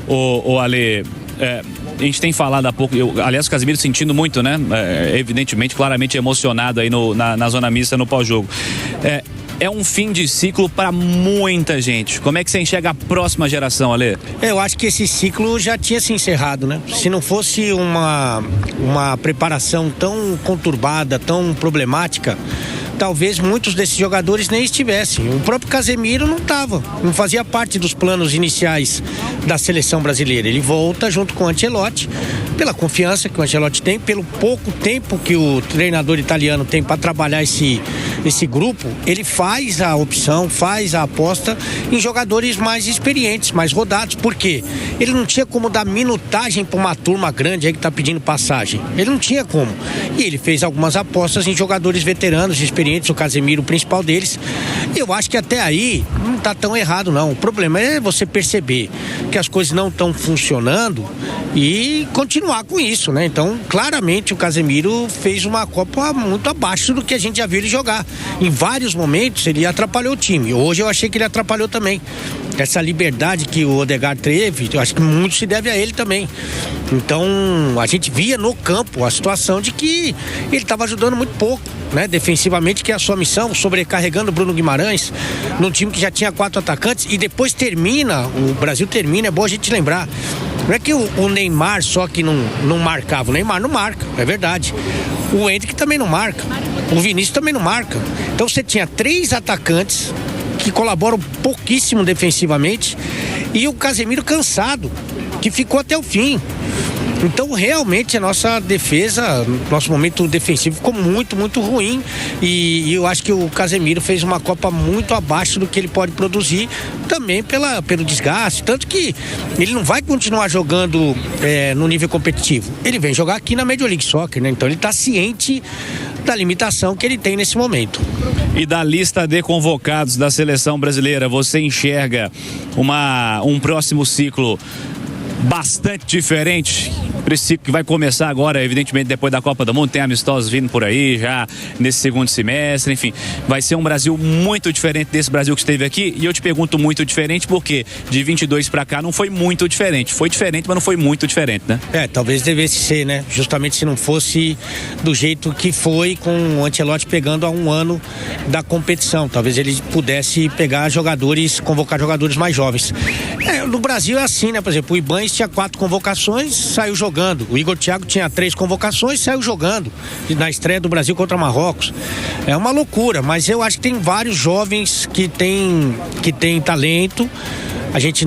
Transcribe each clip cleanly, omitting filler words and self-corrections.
o Ale, a gente tem falado há pouco, aliás, o Casemiro sentindo muito, né? Evidentemente, claramente emocionado aí na zona mista no pós-jogo. É um fim de ciclo para muita gente. Como é que você enxerga a próxima geração, Ale? Eu acho que esse ciclo já tinha se encerrado, né? Se não fosse uma preparação tão conturbada, tão problemática, talvez muitos desses jogadores nem estivessem. O próprio Casemiro não fazia parte dos planos iniciais da seleção brasileira. Ele volta junto com o Ancelotti, pela confiança que o Ancelotti tem, pelo pouco tempo que o treinador italiano tem para trabalhar esse grupo. Ele faz a opção, faz a aposta em jogadores mais experientes, mais rodados. Por quê? Ele não tinha como dar minutagem para uma turma grande aí que está pedindo passagem. Ele não tinha como. E ele fez algumas apostas em jogadores veteranos, experientes, o Casemiro, o principal deles. Eu acho que até aí não está tão errado, não. O problema é você perceber que as coisas não estão funcionando e continuar com isso, né? Então, claramente, o Casemiro fez uma Copa muito abaixo do que a gente já viu ele jogar. Em vários momentos, ele atrapalhou o time. Hoje eu achei que ele atrapalhou também. Essa liberdade que o Odegaard teve, eu acho que muito se deve a ele também. Então, a gente via no campo a situação de que ele estava ajudando muito pouco, né? Defensivamente, que é a sua missão, sobrecarregando o Bruno Guimarães, num time que já tinha 4 atacantes, e depois o Brasil termina, é bom a gente lembrar. Não é que o Neymar só que não marcava, o Neymar não marca, é verdade. O Endrick também não marca, o Vinícius também não marca. Então você tinha 3 atacantes que colaboram pouquíssimo defensivamente e o Casemiro cansado, que ficou até o fim. Então, realmente, a nossa defesa, nosso momento defensivo ficou muito, muito ruim. E eu acho que o Casemiro fez uma Copa muito abaixo do que ele pode produzir, também pelo desgaste. Tanto que ele não vai continuar jogando no nível competitivo. Ele vem jogar aqui na Major League Soccer, né? Então, ele está ciente da limitação que ele tem nesse momento. E da lista de convocados da seleção brasileira, você enxerga um próximo ciclo bastante diferente? Esse ciclo que vai começar agora, evidentemente, depois da Copa do Mundo, tem amistosos vindo por aí já nesse segundo semestre, enfim, vai ser um Brasil muito diferente desse Brasil que esteve aqui. E eu te pergunto muito diferente porque de 22 para cá não foi muito diferente. Foi diferente, mas não foi muito diferente, né? Talvez devesse ser, né? Justamente se não fosse do jeito que foi, com o Ancelotti pegando a 1 ano da competição. Talvez ele pudesse convocar jogadores mais jovens. No Brasil é assim, né? Por exemplo, o Ibanez tinha 4 convocações, saiu jogando. O Igor Thiago tinha 3 convocações, saiu jogando na estreia do Brasil contra Marrocos. É uma loucura, mas eu acho que tem vários jovens que têm talento. A gente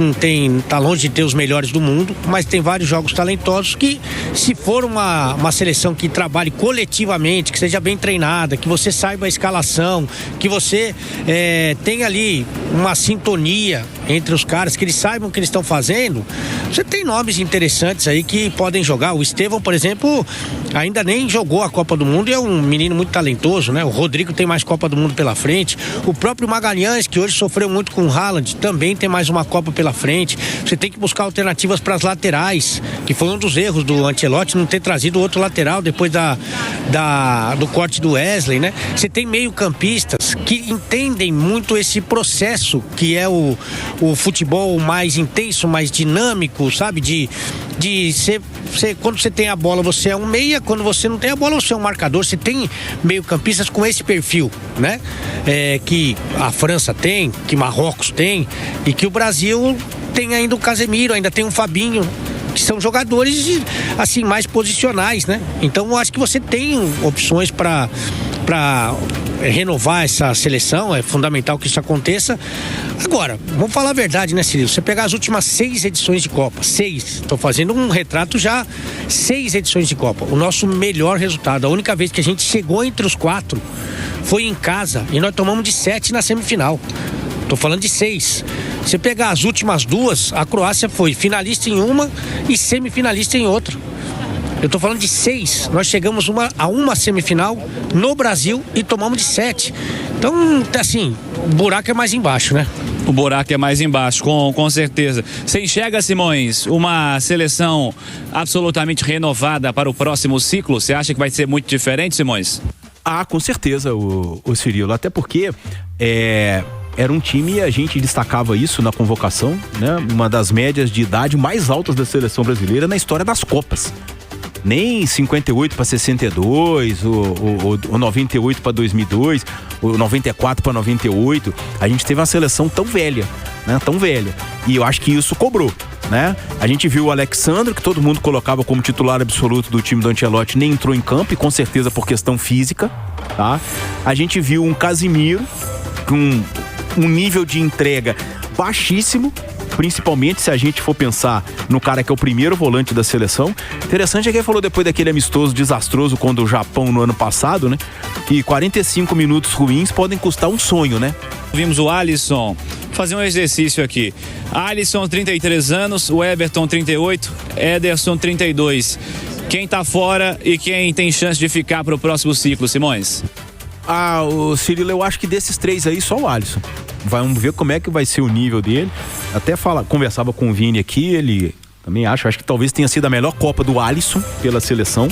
tá longe de ter os melhores do mundo, mas tem vários jogos talentosos que, se for uma seleção que trabalhe coletivamente, que seja bem treinada, que você saiba a escalação, que você tenha ali uma sintonia entre os caras, que eles saibam o que eles estão fazendo, você tem nomes interessantes aí que podem jogar. O Estevão, por exemplo, ainda nem jogou a Copa do Mundo e é um menino muito talentoso, né? O Rodrigo tem mais Copa do Mundo pela frente. O próprio Magalhães, que hoje sofreu muito com o Haaland, também tem mais uma Copa pela frente. Você tem que buscar alternativas para as laterais, que foi um dos erros do Ancelotti, não ter trazido outro lateral depois do corte do Wesley, né? Você tem meio-campistas que entendem muito esse processo que é o futebol mais intenso, mais dinâmico, sabe? De ser, quando você tem a bola, você é um meia, quando você não tem a bola, você é um marcador. Você tem meio-campistas com esse perfil, né? Que a França tem, que Marrocos tem, e que o Brasil tem ainda o Casemiro, ainda tem o Fabinho, que são jogadores assim mais posicionais, né? Então eu acho que você tem opções para renovar essa seleção. É fundamental que isso aconteça. Agora, vamos falar a verdade, né, Cirilo? Você pegar as últimas 6 edições de Copa, 6, estou fazendo um retrato já, 6 edições de Copa, o nosso melhor resultado, a única vez que a gente chegou entre os 4 foi em casa e nós tomamos de 7 na semifinal. Tô falando de 6. Você pegar as últimas 2, a Croácia foi finalista em uma e semifinalista em outra. Eu tô falando de 6. Nós chegamos a uma semifinal no Brasil e tomamos de 7. Então, assim, o buraco é mais embaixo, né? O buraco é mais embaixo, com certeza. Você enxerga, Simões, uma seleção absolutamente renovada para o próximo ciclo? Você acha que vai ser muito diferente, Simões? Com certeza, o Cirilo. Até porque era um time, a gente destacava isso na convocação, né? Uma das médias de idade mais altas da seleção brasileira na história das Copas. Nem 58 para 62, o 98 para 2002, o 94 para 98. A gente teve uma seleção tão velha, né? Tão velha. E eu acho que isso cobrou, né? A gente viu o Alexandre, que todo mundo colocava como titular absoluto do time do Ancelotti, nem entrou em campo, e com certeza por questão física, tá? A gente viu um Casimiro com um nível de entrega baixíssimo, principalmente se a gente for pensar no cara que é o primeiro volante da seleção. Interessante é que ele falou depois daquele amistoso desastroso contra o Japão no ano passado, né? Que 45 minutos ruins podem custar um sonho, né? Vimos o Alisson fazer um exercício aqui. Alisson, 33 anos, o Everton, 38, Ederson, 32. Quem tá fora e quem tem chance de ficar pro próximo ciclo, Simões? O Cirilo, eu acho que desses três aí, só o Alisson. Vamos ver como é que vai ser o nível dele. Até conversava com o Vini aqui, ele também acho que talvez tenha sido a melhor Copa do Alisson pela seleção,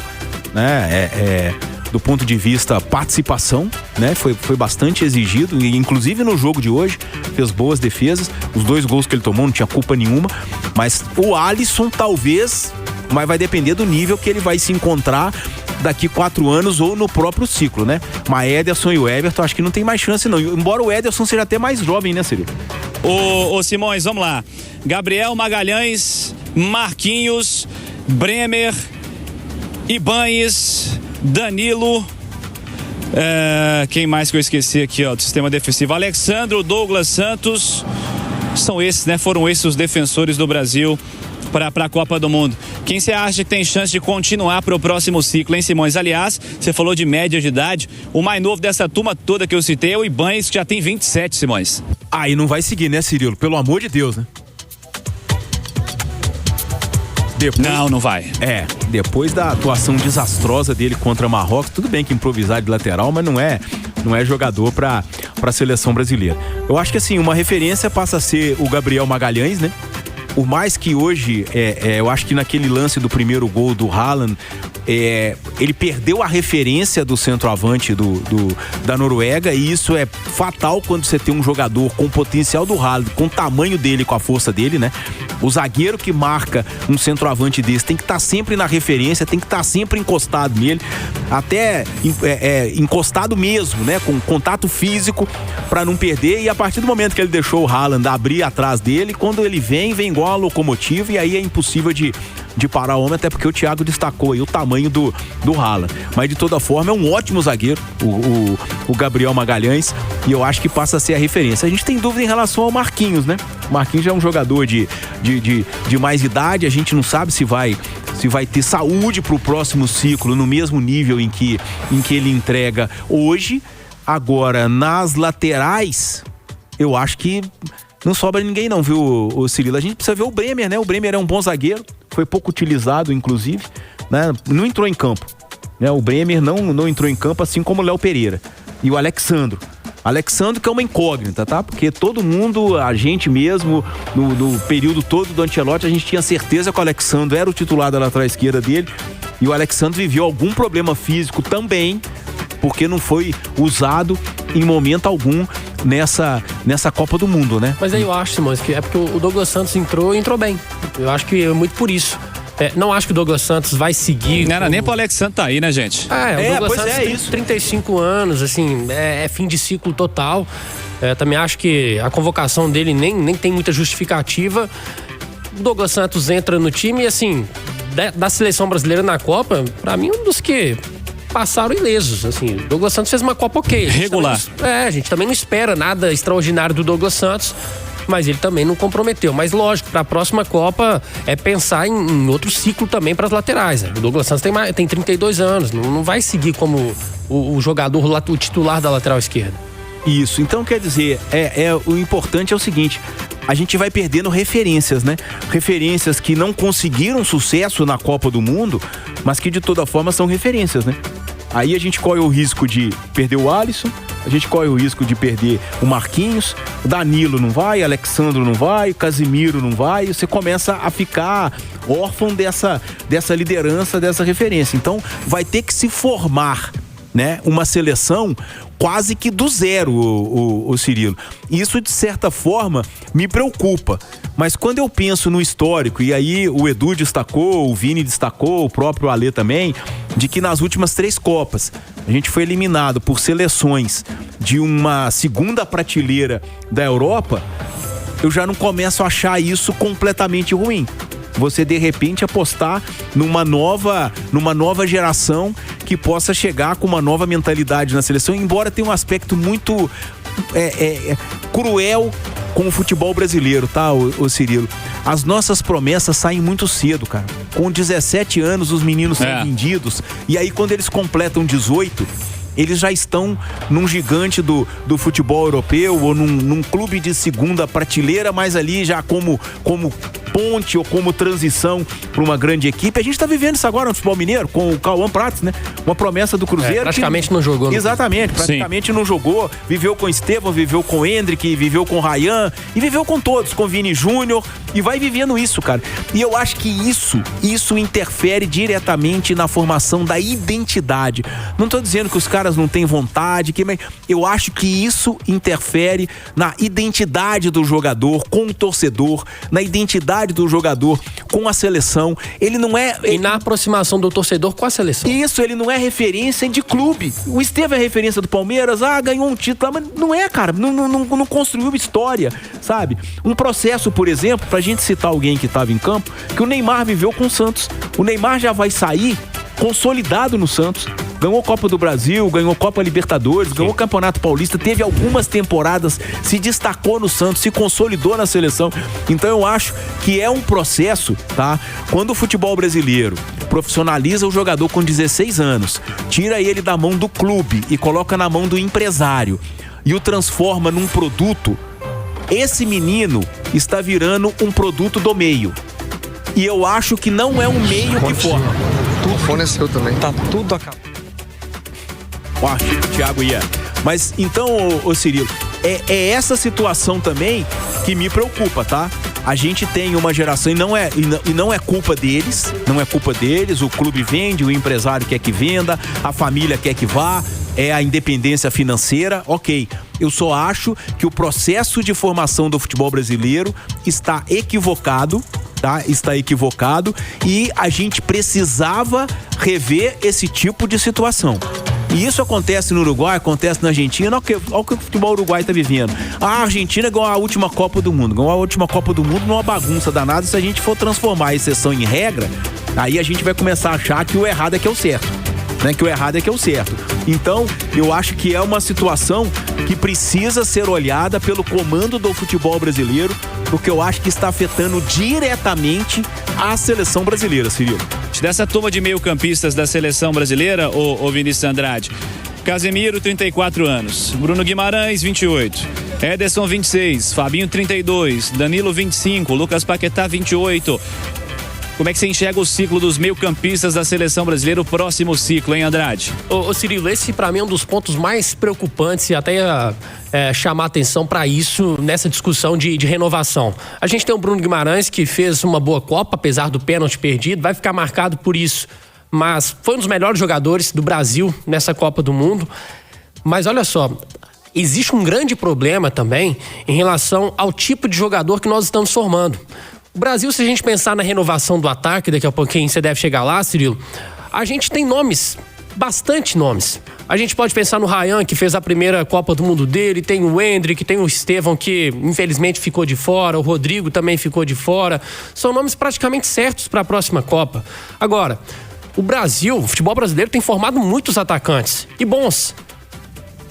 né? Do ponto de vista participação, né? Foi bastante exigido, e inclusive no jogo de hoje fez boas defesas. Os 2 gols que ele tomou não tinha culpa nenhuma, mas o Alisson talvez, mas vai depender do nível que ele vai se encontrar daqui 4 anos ou no próprio ciclo, né? Mas Ederson e o Everton acho que não tem mais chance não, embora o Ederson seja até mais jovem, né, Cirilo? Ô Simões, vamos lá. Gabriel Magalhães, Marquinhos, Bremer, Ibañez, Danilo, quem mais que eu esqueci aqui, ó, do sistema defensivo? Alexandro, Douglas Santos, são esses, né? Foram esses os defensores do Brasil para a Copa do Mundo. Quem você acha que tem chance de continuar para o próximo ciclo, hein, Simões? Aliás, você falou de média de idade, o mais novo dessa turma toda que eu citei é o Ibañez, que já tem 27, Simões. E não vai seguir, né, Cirilo? Pelo amor de Deus, né? Não vai. Depois da atuação desastrosa dele contra Marrocos, tudo bem que improvisar de lateral, mas não é jogador para a seleção brasileira. Eu acho que assim, uma referência passa a ser o Gabriel Magalhães, né? Por mais que hoje, eu acho que naquele lance do primeiro gol do Haaland, ele perdeu a referência do centroavante da Noruega, e isso é fatal quando você tem um jogador com o potencial do Haaland, com o tamanho dele, com a força dele, né? O zagueiro que marca um centroavante desse tem que estar sempre na referência, tem que estar sempre encostado nele, até encostado mesmo, né? Com contato físico para não perder, e a partir do momento que ele deixou o Haaland abrir atrás dele, quando ele vem igual a locomotiva, e aí é impossível de parar o homem, até porque o Thiago destacou aí o tamanho do Haaland. Mas de toda forma é um ótimo zagueiro, o Gabriel Magalhães, e eu acho que passa a ser a referência. A gente tem dúvida em relação ao Marquinhos, né? O Marquinhos já é um jogador de mais idade, a gente não sabe se vai ter saúde pro próximo ciclo no mesmo nível em que ele entrega hoje. Agora, nas laterais, eu acho que não sobra ninguém não, viu, o Cirilo? A gente precisa ver o Bremer, né? O Bremer é um bom zagueiro, foi pouco utilizado, inclusive, né? Não entrou em campo, né? O Bremer não entrou em campo, assim como o Léo Pereira. E o Alexandro que é uma incógnita, tá? Porque todo mundo, a gente mesmo, no período todo do Ancelotti, a gente tinha certeza que o Alexandro era o titular da lateral esquerda dele, e o Alexandro viveu algum problema físico também, porque não foi usado em momento algum nessa Copa do Mundo, né? Mas aí eu acho, Simões, que é porque o Douglas Santos entrou bem. Eu acho que é muito por isso. Não acho que o Douglas Santos vai seguir. Não era nem pro Alexandre tá aí, né, gente? O Douglas Santos tem 35 anos, assim, é fim de ciclo total. Também acho que a convocação dele nem tem muita justificativa. O Douglas Santos entra no time e, assim, da seleção brasileira na Copa, pra mim, um dos que passaram ilesos, assim. O Douglas Santos fez uma Copa ok. Regular. A gente também não espera nada extraordinário do Douglas Santos, mas ele também não comprometeu. Mas lógico, para a próxima Copa é pensar em outro ciclo também para as laterais, né? O Douglas Santos tem 32 anos, não vai seguir como o jogador, o titular da lateral esquerda. Isso, então quer dizer, o importante é o seguinte: a gente vai perdendo referências, né? Referências que não conseguiram sucesso na Copa do Mundo, mas que de toda forma são referências, né? Aí a gente corre o risco de perder o Alisson, a gente corre o risco de perder o Marquinhos, o Danilo não vai, Alexandro não vai, o Casimiro não vai, você começa a ficar órfão dessa liderança, dessa referência. Então vai ter que se formar, né, uma seleção quase que do zero, o Cirilo. Isso, de certa forma, me preocupa. Mas quando eu penso no histórico, e aí o Edu destacou, o Vini destacou, o próprio Alê também, de que nas últimas 3 Copas a gente foi eliminado por seleções de uma segunda prateleira da Europa, eu já não começo a achar isso completamente ruim. Você, de repente, apostar numa nova geração que possa chegar com uma nova mentalidade na seleção, embora tenha um aspecto muito cruel com o futebol brasileiro, tá, o Cirilo? As nossas promessas saem muito cedo, cara. Com 17 anos os meninos são vendidos, e aí quando eles completam 18, eles já estão num gigante do futebol europeu ou num clube de segunda prateleira, mas ali já como ponte ou como transição para uma grande equipe. A gente está vivendo isso agora no futebol mineiro com o Cauã Prats, né? Uma promessa do Cruzeiro. Praticamente não jogou. Exatamente, praticamente não jogou. Viveu com Estevão, viveu com Hendrick, viveu com Ryan e viveu com todos, com Vini Júnior, e vai vivendo isso, cara. E eu acho que isso interfere diretamente na formação da identidade. Não tô dizendo que os caras não têm vontade, mas eu acho que isso interfere na identidade do jogador com o torcedor, na identidade do jogador com a seleção. Ele não é... E na aproximação do torcedor com a seleção. Isso, ele não é referência de clube. O Estevão é referência do Palmeiras, ganhou um título, mas não é, cara, não construiu história, sabe? Um processo, por exemplo, pra gente citar alguém que estava em campo, que o Neymar viveu com o Santos. O Neymar já vai sair consolidado no Santos. Ganhou Copa do Brasil, ganhou Copa Libertadores, ganhou Campeonato Paulista, teve algumas temporadas, se destacou no Santos, se consolidou na seleção. Então eu acho que é um processo, tá? Quando o futebol brasileiro profissionaliza o jogador com 16 anos, tira ele da mão do clube e coloca na mão do empresário e o transforma num produto, esse menino está virando um produto do meio. E eu acho que não é um meio que forma. O fone é seu também. Tá tudo acabado. Achei que o Thiago ia. Mas então, ô Cirilo, é essa situação também que me preocupa, tá? A gente tem uma geração e não é culpa deles, o clube vende, o empresário quer que venda, a família quer que vá, é a independência financeira, ok. Eu só acho que o processo de formação do futebol brasileiro está equivocado, tá? Está equivocado e a gente precisava rever esse tipo de situação. E isso acontece no Uruguai, acontece na Argentina. Olha o que o futebol uruguai está vivendo. A Argentina ganhou a última Copa do Mundo. Ganhou a última Copa do Mundo numa bagunça danada. Se a gente for transformar a exceção em regra, aí a gente vai começar a achar que o errado é que é o certo. Né? Que o errado é que é o certo. Então, eu acho que é uma situação que precisa ser olhada pelo comando do futebol brasileiro, porque eu acho que está afetando diretamente a seleção brasileira, Cirilo. Dessa turma de meio-campistas da seleção brasileira, ô Vinícius Andrade, Casemiro, 34 anos, Bruno Guimarães, 28, Ederson, 26, Fabinho, 32, Danilo, 25, Lucas Paquetá, 28. Como é que você enxerga o ciclo dos meio-campistas da seleção brasileira, o próximo ciclo, hein, Andrade? Ô Cirilo, esse pra mim é um dos pontos mais preocupantes e até chamar atenção pra isso nessa discussão de renovação. A gente tem o Bruno Guimarães, que fez uma boa Copa, apesar do pênalti perdido, vai ficar marcado por isso. Mas foi um dos melhores jogadores do Brasil nessa Copa do Mundo. Mas olha só, existe um grande problema também em relação ao tipo de jogador que nós estamos formando. O Brasil, se a gente pensar na renovação do ataque, daqui a pouquinho você deve chegar lá, Cirilo, a gente tem nomes, bastante nomes. A gente pode pensar no Ryan, que fez a primeira Copa do Mundo dele, tem o Hendrick, tem o Estevão, que infelizmente ficou de fora, o Rodrigo também ficou de fora. São nomes praticamente certos para a próxima Copa. Agora, o Brasil, o futebol brasileiro tem formado muitos atacantes, e bons.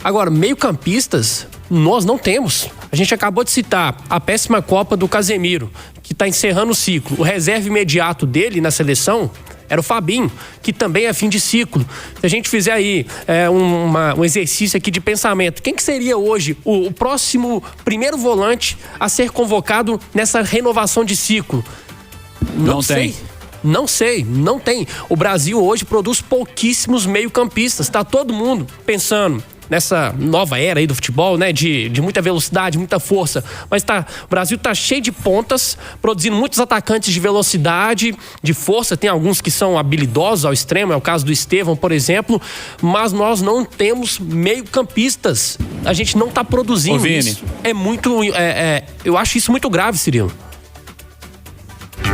Agora, meio-campistas, nós não temos. A gente acabou de citar a péssima Copa do Casemiro, que está encerrando o ciclo. O reserva imediato dele na seleção era o Fabinho, que também é fim de ciclo. Se a gente fizer aí um exercício aqui de pensamento, quem que seria hoje o próximo primeiro volante a ser convocado nessa renovação de ciclo? Não sei. Não tem. O Brasil hoje produz pouquíssimos meio-campistas. Tá todo mundo pensando nessa nova era aí do futebol, né? De muita velocidade, muita força. Mas o Brasil tá cheio de pontas, produzindo muitos atacantes de velocidade, de força. Tem alguns que são habilidosos ao extremo, é o caso do Estevão, por exemplo. Mas nós não temos meio-campistas. A gente não tá produzindo isso. É muito... eu acho isso muito grave, Cirilo.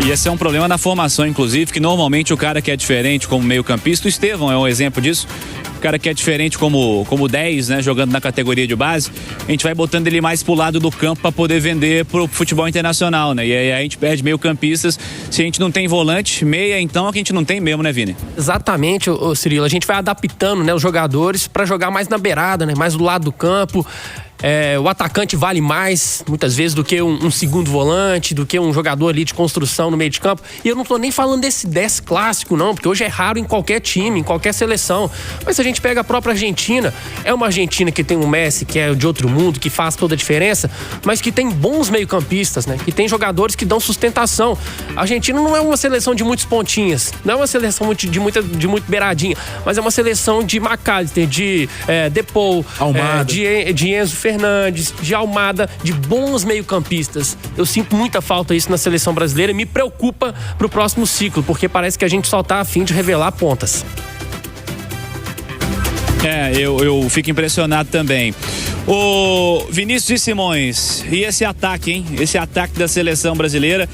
E esse é um problema na formação, inclusive, que normalmente o cara que é diferente como meio-campista, o Estevão é um exemplo disso, o cara que é diferente como 10, né, jogando na categoria de base, a gente vai botando ele mais pro lado do campo para poder vender pro futebol internacional, né? E aí a gente perde meio-campistas, se a gente não tem volante, meia, então a gente não tem mesmo, né, Vini? Exatamente, Cirilo, a gente vai adaptando, né, os jogadores para jogar mais na beirada, né, mais do lado do campo. O atacante vale mais, muitas vezes, do que um segundo volante, do que um jogador ali de construção no meio de campo. E eu não tô nem falando desse 10 clássico, não, porque hoje é raro em qualquer time, em qualquer seleção. Mas se a gente pega a própria Argentina, é uma Argentina que tem um Messi, que é de outro mundo, que faz toda a diferença, mas que tem bons meio-campistas, né? Que tem jogadores que dão sustentação. A Argentina não é uma seleção de muitos pontinhas, não é uma seleção de muito beiradinha, mas é uma seleção de McAllister, de Depou, de Enzo Fernandes, de Almada, de bons meio-campistas. Eu sinto muita falta disso na seleção brasileira e me preocupa pro próximo ciclo, porque parece que a gente só tá a fim de revelar pontas. Eu fico impressionado também. O Vinícius e Simões, e esse ataque, hein? Esse ataque da seleção brasileira,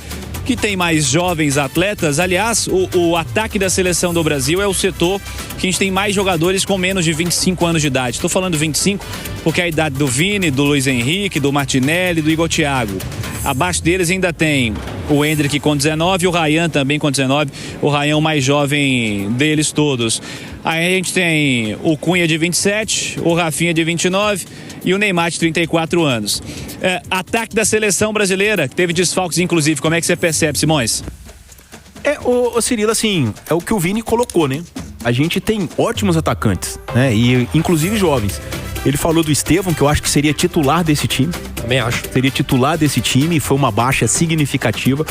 que tem mais jovens atletas. Aliás, o ataque da seleção do Brasil é o setor que a gente tem mais jogadores com menos de 25 anos de idade. Estou falando 25 porque é a idade do Vini, do Luiz Henrique, do Martinelli, do Igor Thiago. Abaixo deles ainda tem o Endrick com 19 e o Ryan também com 19. O Ryan o mais jovem deles todos. Aí a gente tem o Cunha de 27, o Rafinha de 29 e o Neymar de 34 anos. Ataque da seleção brasileira, que teve desfalques inclusive, como é que você percebe, Simões? O Cirilo, assim, é o que o Vini colocou, né? A gente tem ótimos atacantes, né? E inclusive jovens. Ele falou do Estevão, que eu acho que seria titular desse time. Também acho. Seria titular desse time, foi uma baixa significativa.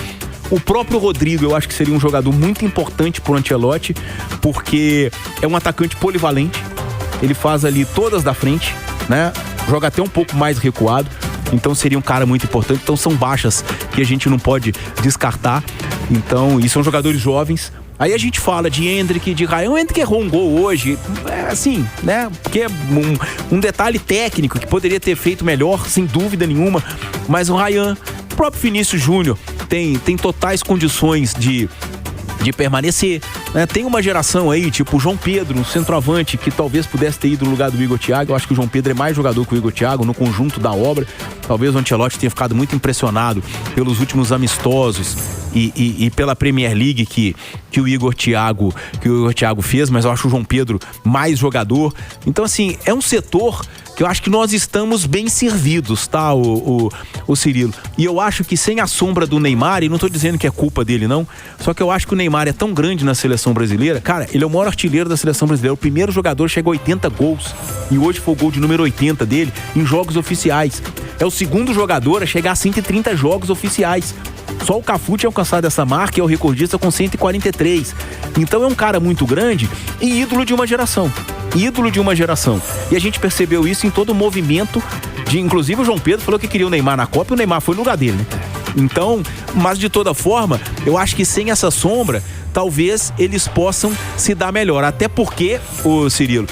O próprio Rodrigo, eu acho que seria um jogador muito importante pro Ancelotti, porque é um atacante polivalente. Ele faz ali todas da frente, né? Joga até um pouco mais recuado. Então seria um cara muito importante. Então são baixas que a gente não pode descartar. Então, e são jogadores jovens. Aí a gente fala de Endrick, de Ryan. O Endrick errou um gol hoje, assim, né? Porque é um detalhe técnico que poderia ter feito melhor, sem dúvida nenhuma. Mas o Ryan, o próprio Vinícius Júnior, tem totais condições de permanecer, né? Tem uma geração aí, tipo o João Pedro, um centroavante, que talvez pudesse ter ido no lugar do Igor Thiago. Eu acho que o João Pedro é mais jogador que o Igor Thiago no conjunto da obra. Talvez o Ancelotti tenha ficado muito impressionado pelos últimos amistosos e pela Premier League que o Igor Thiago fez, mas eu acho o João Pedro mais jogador. Então, assim, é um setor que eu acho que nós estamos bem servidos, tá, o Cirilo? E eu acho que sem a sombra do Neymar, e não tô dizendo que é culpa dele, não, só que eu acho que o Neymar é tão grande na seleção brasileira. Cara, ele é o maior artilheiro da seleção brasileira. O primeiro jogador chegou a 80 gols, e hoje foi o gol de número 80 dele em jogos oficiais. É o segundo jogador a chegar a 130 jogos oficiais. Só o Cafu tinha alcançado essa marca e é o recordista com 143. Então é um cara muito grande e ídolo de uma geração. E a gente percebeu isso em todo o movimento inclusive o João Pedro falou que queria o Neymar na Copa e o Neymar foi no lugar dele, né? Então, mas de toda forma, eu acho que sem essa sombra, talvez eles possam se dar melhor. Até porque, Cirilo,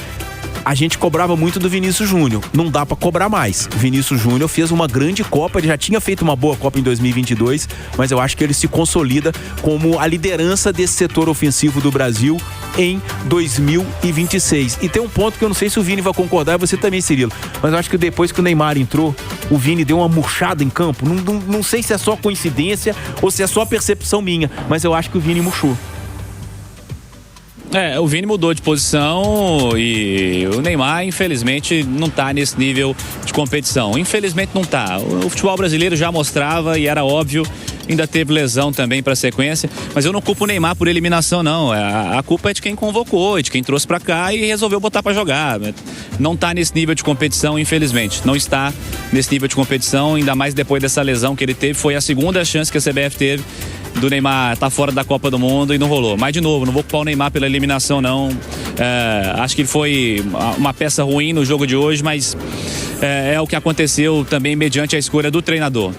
a gente cobrava muito do Vinícius Júnior. Não dá pra cobrar mais. O Vinícius Júnior fez uma grande Copa, ele já tinha feito uma boa Copa em 2022, mas eu acho que ele se consolida como a liderança desse setor ofensivo do Brasil em 2026. E tem um ponto que eu não sei se o Vini vai concordar, e você também, Cirilo, mas eu acho que depois que o Neymar entrou, o Vini deu uma murchada em campo. Não sei se é só coincidência ou se é só percepção minha, mas eu acho que o Vini murchou. O Vini mudou de posição e o Neymar, infelizmente, não tá nesse nível de competição. Infelizmente não tá. O futebol brasileiro já mostrava e era óbvio, ainda teve lesão também pra sequência, mas eu não culpo o Neymar por eliminação, não. A culpa é de quem convocou, de quem trouxe pra cá e resolveu botar pra jogar. Não tá nesse nível de competição, infelizmente. Não está nesse nível de competição, ainda mais depois dessa lesão que ele teve. Foi a segunda chance que a CBF teve do Neymar tá fora da Copa do Mundo e não rolou. Mas de novo, não vou culpar o Neymar pela eliminação, não. Acho que ele foi uma peça ruim no jogo de hoje, mas é o que aconteceu também mediante a escolha do treinador.